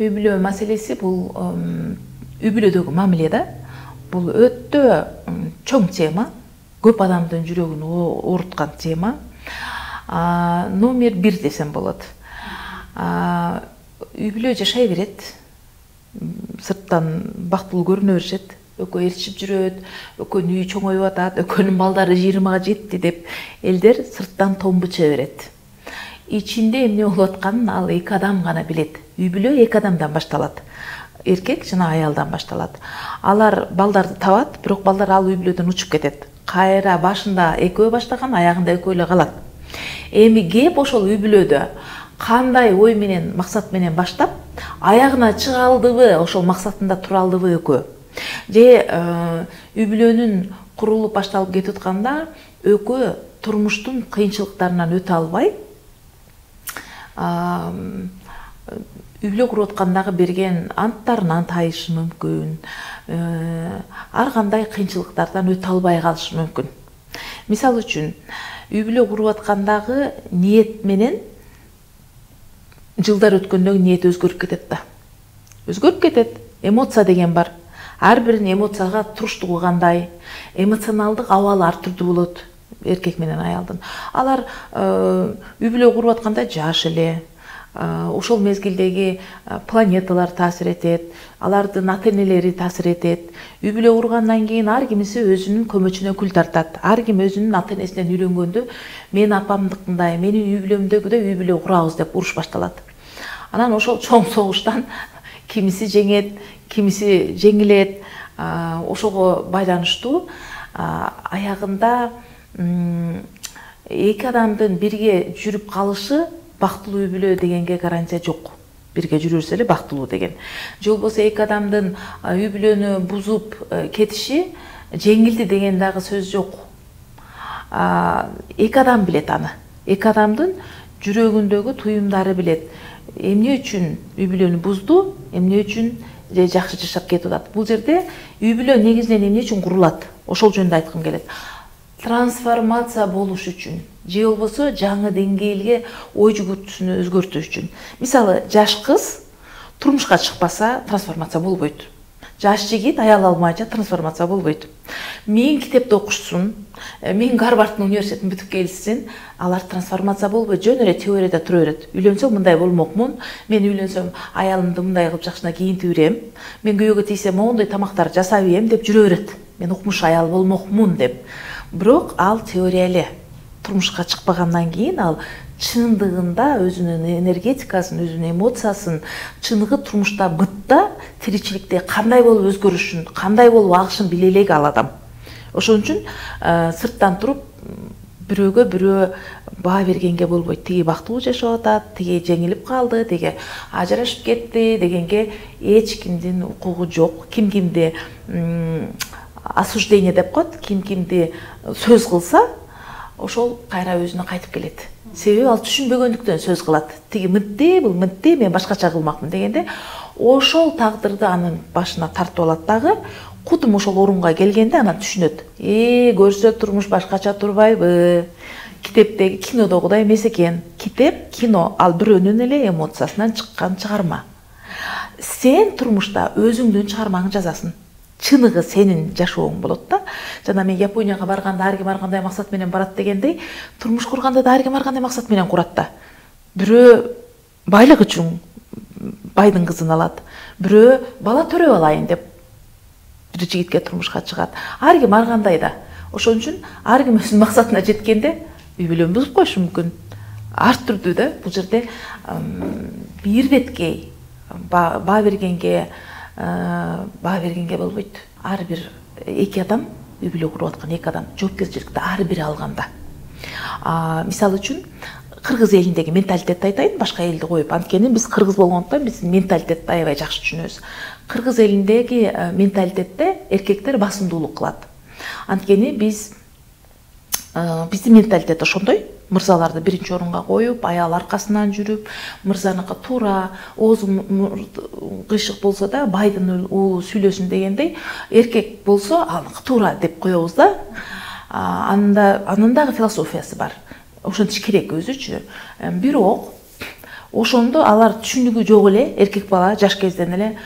үй бүлө маселеси бул үй бүлөдөгү мамиле да. Бул өтө чоң тема, көп адамдын жүрөгүн ооруткан тема. Номер 1 десем болот. Үй бүлө жашай берет. Сырттан бактылуу көрүнө беришет. Экөө ээрчип жүрөт, экөөнүн үйү чоңоюп атат, экөөнүн балдары 20-га жетти деп элдер сырттан томбуча берет. Ичинде эмне болуп атканын ал эки адам гана билет. Үй бүлө эки адамдан башталат. Эркек жана аялдан башталат. Алар балдарды табат, бирок балдар ал үй бүлөдөн учуп кетет. Кайра башында экөө баштаган, аягында экөө эле калат. Эми кеп ошол үй бүлөдө кандай ой менен, максат менен баштап, аягына чыга алдыбы, ошол максатында тура алдыбы экөө. Же үй бүлөнүн курулуп башталып кетип атканда экөө турмуштун кыйынчылыктарынан өтө албай, үй бүлө куруп аткандагы берген анттарынан тайышы мүмкүн, ар кандай кыйынчылыктардан өтө албай калышы мүмкүн. Мисалы үчүн, үй бүлө куруп аткандагы ниет менен жылдар өткөндө ниет өзгөрүп кетет да. Өзгөрүп кетет. Эмоция деген бар. Ар биринин эмоцияга туруштугу кандай, эмоционалдык абалы ар түрдүү болот эркек менен аялдын. Алар үй бүлө куруп атканда жаш эле, ошол мезгилдеги планеталар таасир этет, алардын ата-энелери таасир этет. Үй бүлө кургандан кийин ар кимиси өзүнүн көмөчүнө күл тартат. Ар ким өзүнүн ата-энесинен үйрөнгөндө, мен апамдыкындай, менин үй бүлөмдөгүдөй үй бүлө курабыз деп уруш башталат. Анан ошол чоң согуштан кимиси жеңет, кимиси жеңилет, ошого байланыштуу аягында эки адамдын бирге жүрүп калышы бактылуу үй бүлө дегенге гарантия жок. Бирге жүрүрсө эле бактылуу деген. Же болбосо эки адамдын үй бүлөнү бузуп кетиши жеңилди деген дагы сөз жок. Эки адам билет аны. Эки адамдын жүрөгүндөгү туюмдары билет. Эмне үчүн үй бүлөнү бузду, эмне үчүн же жакшы жашап кетип атат. Бул жерде үй бүлө негизинен эмне үчүн курулат? Ошол жөнүндө айткым келет. Трансформация болуш үчүн, же болбосо жаңы деңгээлге ой жүгүртүүсүнү өзгөртүш үчүн. Мисалы, жаш кыз турмушка чыкпаса трансформация болбойт. Жаш жигит аял алмайча трансформация болбойт. Мен китепти окушсун, мен Гарварддын университетин бүтүп келсин, алар трансформация болбойт. Жөн эле теорияда тура берет. Үйлөнсөм мындай болмокмун, мен үйлөнсөм аялымды мындай кылып жакшына кийинтип берем, мен күйөөгө тийсем моундай тамактар жасап ийем деп жүрө берет. Мен укмуш аял болмокмун деп. Бирок ал теория эле. Турмушка чыкпагандан кийин ал чындыгында өзүнүн энергетикасын, өзүнүн эмоциясын, чыныгы турмушта бытта, тиричиликте кандай болуп өзгөрүшүн, кандай болуп агышын биле элек ал адам. Ошон үчүн сырттан туруп бирөөгө бирөө баа бергенге болбойт. Тиги бактылуу жашап атат, тиги жеңилип калды, тиги ажырашып кетти дегенге эч кимдин укугу жок. Ким кимди осуждение деп коет, ким кимди сөз кылса, ошол кайра өзүнө кайтып келет. Себеби ал түшүнбөгөндүктөн сөз кылат. Тиги мынтти, бул мынтти, мен башкача кылмакмын дегенде, ошол тагдырды анын башына тартып алат дагы, кудум ошол орунга келгенде анан түшүнөт. Көрсө турмуш башкача турбайбы? Китептеги кинодогудай эмес экен. Китеп, кино ал бирөөнүн эле эмоциясынан чыккан чыгарма. Сен турмушта өзүңдүн чыгармаңды жазасың. Чыныгы сенин жашооң болот да. Жана мен Японияга барганда ар ким ар кандай максат менен барат дегендей, турмуш курганда да ар ким ар кандай максат менен курат да. Бирөө байлык үчүн байдын кызын алат, бирөө бала төрөп алайын деп бир жигитке турмушка чыгат. Ар ким ар кандай да. Ошон үчүн ар ким өзүнүн максатына жеткенде үй бүлөнү бузуп коюшу мүмкүн. Ар түрдүү да. Бул жерде бир беткей баа бергенге болбойт. Ар бир эки адам, үй бүлө куруп аткан эки адам жоопкерчиликти ар бири алганда. Мисалы үчүн кыргыз элиндеги менталитетти айтайын, башка элди коюп. Анткени биз кыргыз болгондуктан биз менталитетти аябай жакшы түшүнөбүз. Кыргыз элиндеги менталитетте эркектер басымдуулук кылат. Анткени биздин менталитет ошондой. Мырзаларды биринчи орунга коюп, аял аркасынан жүрүп, мырзаныкы туура, оозу кыйшык болсо да байдын уулу сүйлөсүн дегендей, эркек болсо аныкы туура деп коебуз да. Анын дагы философиясы бар. Ошентиш керек өзүчү. Бирок ошондо алар түшүнүгү жок эле, эркек бала жаш кезден эле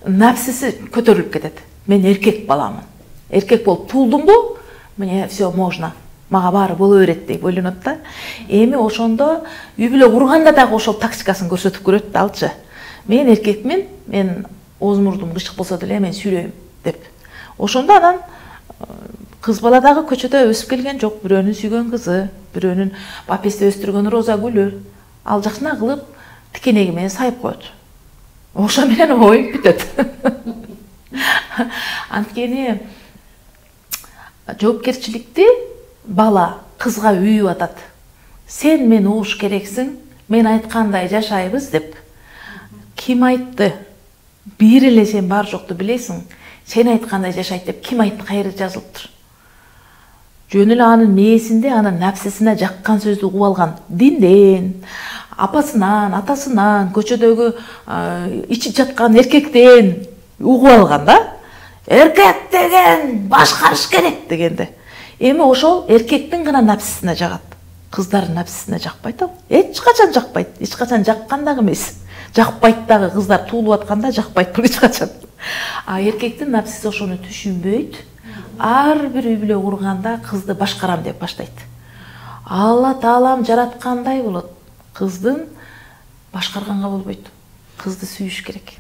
напсиси көтөрүлүп кетет. Мен эркек баламын. Эркек болуп туулдумбу? Мне все можно. Мага баары боло берет деп ойлонот да. Эми ошондо үй бүлө курганда дагы ошол тактикасын көрсөтүп көрөт да алчы. Мен эркекмин, мен ооз мурдум кычык болсо деле мен сүйлөйм деп. Ошондо анан кыз бала дагы көчөдө өсүп келген жок. Бирөөнүн сүйгөн кызы, бирөөнүн папеси өстүргөн роза гүлү. Ал жакшына кылып тикенеги менен сайып коет. Ошо менен оюн бүтөт. Анткени жоопкерчиликти бала кызга үйүп атат. Сен мен угуш керексиң, мен айткандай жашайбыз деп. Ким айтты? Бир эле сен бар жокту билесиң. Сен айткандай жашайт деп ким айтты, кайерде жазылыптыр? Жөн эле анын мээсинде, анын напсисине жаккан сөздү угуп алган. Динден, апасынан, атасынан, көчөдөгү ичип жаткан эркектен угуп алган да. Эркек деген башкарыш керек дегенде. Эми ошол эркектин гана напсисине жагат. Кыздардын напсисине жакпайт ал. Эч качан жакпайт. Эч качан жаккан дагы эмес. Жакпайт дагы, кыздар туулуп атканда жакпайт бул эч качан. А эркектин напсиси ошону түшүнбөйт. Ар бир үй бүлө курганда кызды башкарам деп баштайт. Алла Таалам жараткандай болот. Кыздын башкарганга болбойт. Кызды сүйүш керек.